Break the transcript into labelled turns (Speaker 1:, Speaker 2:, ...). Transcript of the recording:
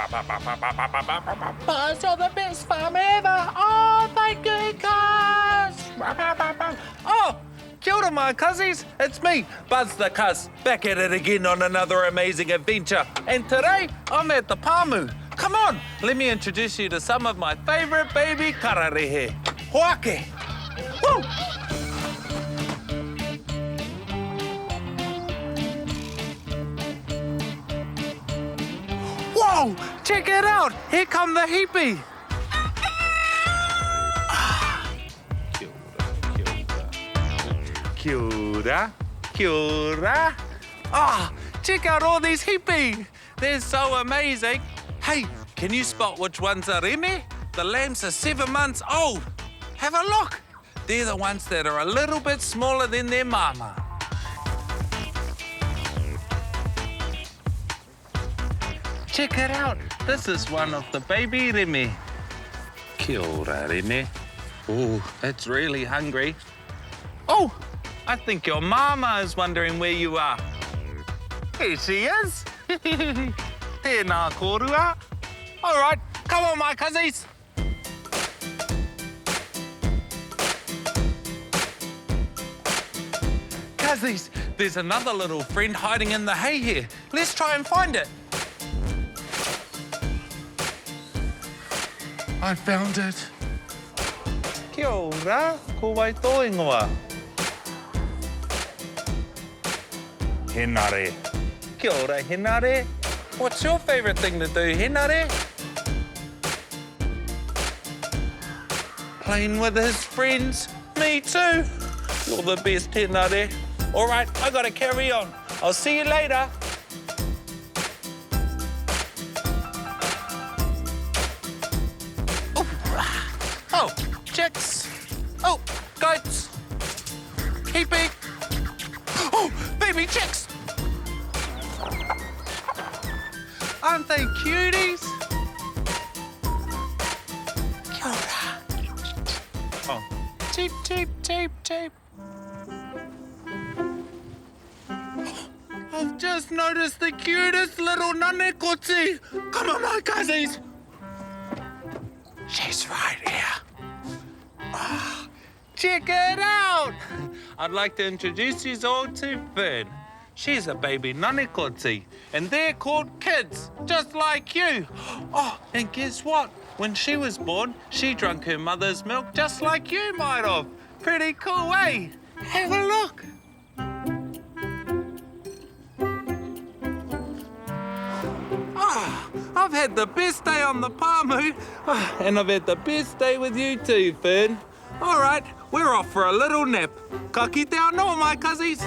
Speaker 1: Buzz, you're the best farm ever. Oh, thank you, cuz.
Speaker 2: Oh, kia ora, my cuzzies. It's me, Buzz the Cuz, back at it again on another amazing adventure. And today, I'm at the Pāmu. Come on, let me introduce you to some of my favourite baby kararehe. Hoake. Woo! Whoa, check it out. Here come the heapy. Kia ora, kia ora. Ah, check out all these hippie. They're so amazing. Hey, can you spot which ones are Reme? The lambs are 7 months old. Have a look. They're the ones that are a little bit smaller than their mama. Check it out. This is one of the baby Reme. Kia ora, Reme. Oh, it's really hungry. Oh, I think your mama is wondering where you are. Here she is. Tēnā kōrua. All right, come on, my cuzzies. Cuzzies, there's another little friend hiding in the hay here. Let's try and find it. I found it. Kia ora, ko wai tō ingoa. Henare. Kia ora, Henare. What's your favourite thing to do, Henare? Playing with his friends. Me too. You're the best, Henare. All right, I gotta carry on. I'll see you later. Oh, chicks. Oh, goats. Heapy. Oh, baby chicks. Aren't they cuties? Kia ora. Oh, cheep, cheep, cheep, cheep. I've just noticed the cutest little nanekoti. Come on, my cuzzies. She's right here. Oh, check it out. I'd like to introduce you all to Fern. She's a baby nanekoti, and they're called kids, just like you. Oh, and guess what? When she was born, she drank her mother's milk just like you might have. Pretty cool, eh? Have a look. Ah, I've had the best day on the Pāmu, and I've had the best day with you too, Fern. All right, we're off for a little nap. Ka kite anō, my cuzzies.